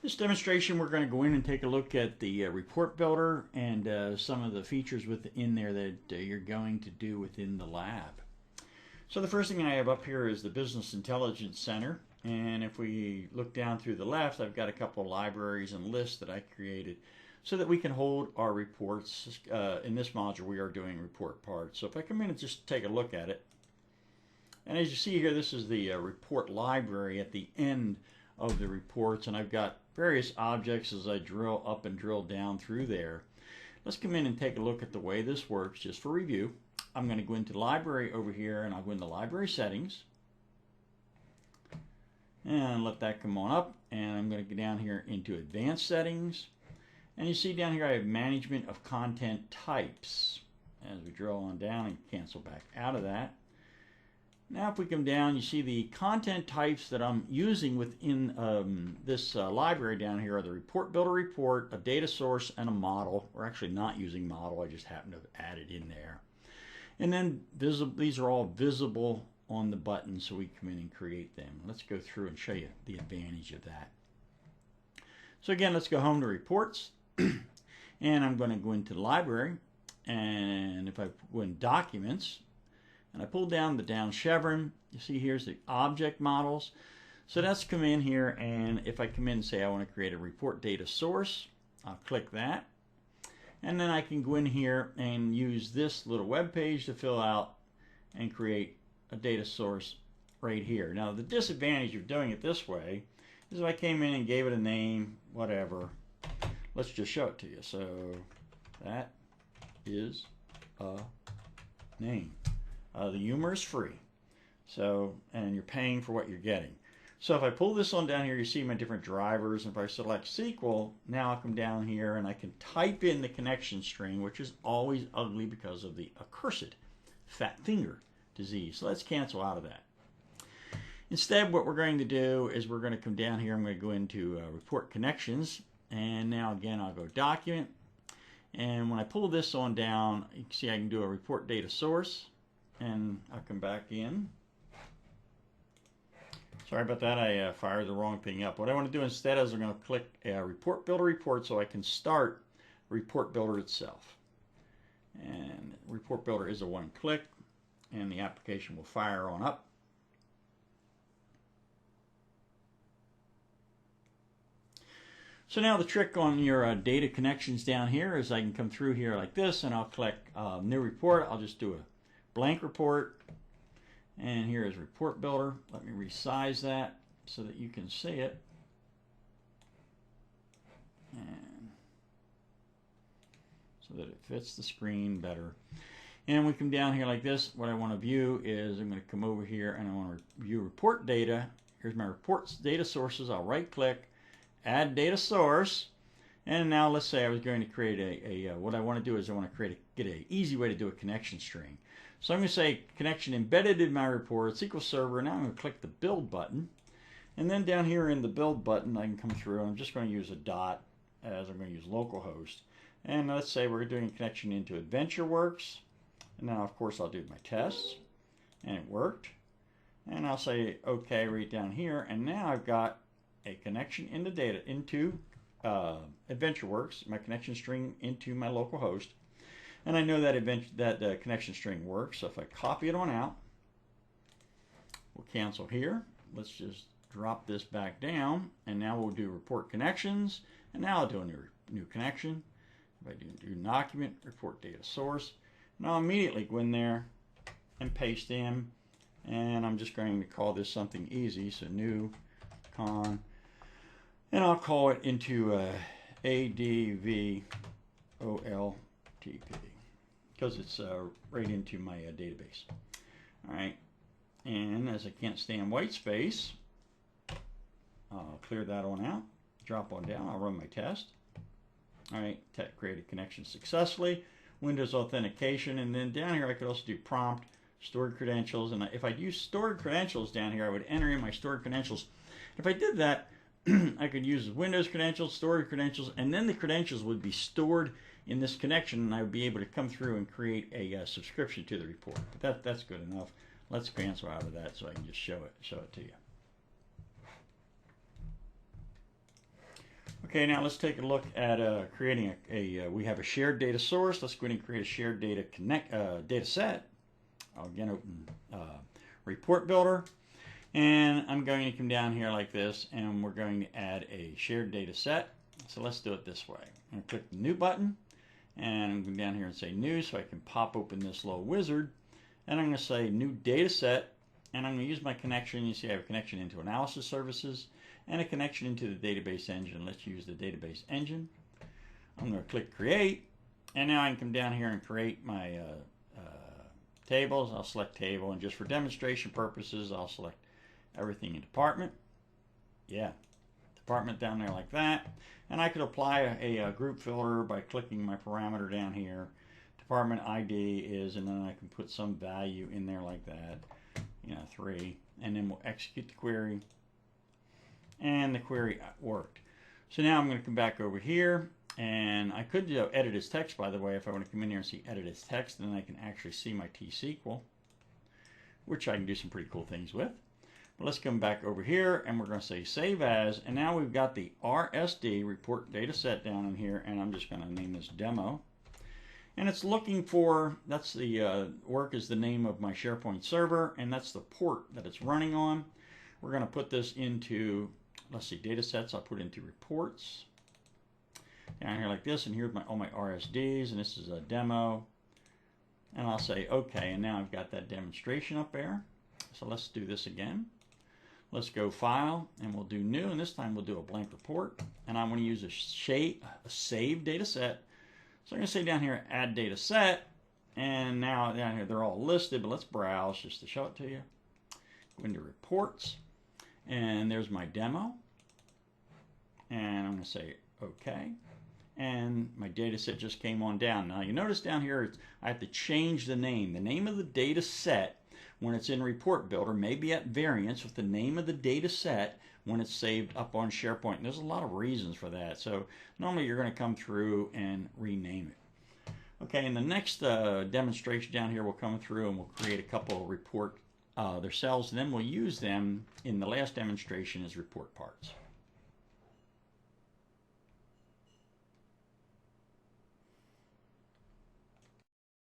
This demonstration, we're going to go in and take a look at the report builder and some of the features within there that you're going to do within the lab. So the first thing I have up here is the Business Intelligence Center. And if we look down through the left, I've got a couple of libraries and lists that I created so that we can hold our reports. In this module, we are doing report parts. So if I come in and just take a look at it, and as you see here, this is the report library at the end of the reports, and I've got various objects as I drill up and drill down through there. Let's come in and take a look at the way this works just for review. I'm going to go into library over here, and I'll go into library settings and let that come on up, and I'm going to go down here into advanced settings, and you see down here I have management of content types. As we drill on down and cancel back out of that, now if we come down, you see the content types that I'm using within this library down here are the report builder report, a data source, and a model. We're actually not using model, I just happen to have added in there. And then these are all visible on the button, so we come in and create them. Let's go through and show you the advantage of that. So again, let's go home to reports, and I'm going to go into the library, and if I go in documents, and I pull down the down chevron, you see here's the object models. So let's come in here, and if I come in and say I want to create a report data source, I'll click that. And then I can go in here and use this little web page to fill out and create a data source right here. Now the disadvantage of doing it this way is if I came in and gave it a name, whatever, let's just show it to you. So that is a name. The humor is free, so, and you're paying for what you're getting. So if I pull this on down here, you see my different drivers, and if I select SQL, now I'll come down here and I can type in the connection string, which is always ugly because of the accursed fat finger disease. So let's cancel out of that. Instead, what we're going to do is we're going to come down here, I'm going to go into report connections, and now again I'll go document, and when I pull this on down, you can see I can do a report data source, and I'll come back in. Sorry about that, I fired the wrong thing up. What I want to do instead is I'm going to click report builder report so I can start report builder itself. And report builder is a one click, and the application will fire on up. So now the trick on your data connections down here is I can come through here like this, and I'll click new report. I'll just do a blank report, and here is report builder. Let me resize that so that you can see it, and so that it fits the screen better. And we come down here like this. What I want to view is I'm going to come over here and I want to view report data. Here's my reports data sources. I'll right click, add data source, and now let's say I was going to create what I want to do is I want to get an easy way to do a connection string. So I'm going to say connection embedded in my report, SQL Server. Now I'm going to click the build button, and then down here in the build button I can come through. I'm just going to use a dot as I'm going to use localhost, and let's say we're doing a connection into AdventureWorks, and now of course I'll do my tests, and it worked, and I'll say OK right down here, and now I've got a connection into AdventureWorks, my connection string into my local host, and I know that connection string works. So if I copy it on out, we'll cancel here. Let's just drop this back down, and now we'll do report connections, and now I'll do a new connection. If I do document report data source, and I'll immediately go in there and paste in, and I'm just going to call this something easy, so new con, and I'll call it into ADVOLTP because it's right into my database. All right, and as I can't stand white space, I'll clear that on out, drop on down, I'll run my test. All right, create a connection successfully, Windows authentication, and then down here I could also do prompt, stored credentials, and if I use stored credentials down here, I would enter in my stored credentials. If I did that, I could use Windows credentials, stored credentials, and then the credentials would be stored in this connection, and I would be able to come through and create a subscription to the report. But that's good enough. Let's cancel out of that so I can just show it to you. Okay, now let's take a look at creating we have a shared data source. Let's go ahead and create a shared data data set. I'll again open Report Builder, and I'm going to come down here like this, and we're going to add a shared data set. So let's do it this way. I'm going to click the New button, and I'm going down here and say New, so I can pop open this little wizard, and I'm going to say New Data Set, and I'm going to use my connection. You see I have a connection into Analysis Services and a connection into the database engine. Let's use the database engine. I'm going to click Create, and now I can come down here and create my tables. I'll select Table, and just for demonstration purposes, I'll select everything in Department. Yeah, Department down there like that. And I could apply a group filter by clicking my parameter down here. Department ID is, and then I can put some value in there like that, 3, and then we'll execute the query. And the query worked. So now I'm going to come back over here, and I could edit as text, by the way. If I want to come in here and see edit as text, then I can actually see my T-SQL, which I can do some pretty cool things with. But let's come back over here, and we're going to say save as, and now we've got the RSD report data set down in here, and I'm just going to name this demo. And it's looking for, that's the work is the name of my SharePoint server, and that's the port that it's running on. We're going to put this into, let's see, data sets. I'll put into reports down here like this, and here's all my RSDs, and this is a demo. And I'll say OK, and now I've got that demonstration up there. So let's do this again. Let's go File, and we'll do New, and this time we'll do a blank report. And I'm going to use a save data set. So I'm going to say down here, Add Data Set, and now down here they're all listed, but let's browse just to show it to you. Go into Reports, and there's my demo, and I'm going to say OK, and my data set just came on down. Now you notice down here I have to change the name. The name of the data set when it's in Report Builder may be at variance with the name of the data set when it's saved up on SharePoint. And there's a lot of reasons for that. So normally you're going to come through and rename it. Okay, in the next demonstration down here, we'll come through and we'll create a couple of report their cells, and then we'll use them in the last demonstration as report parts.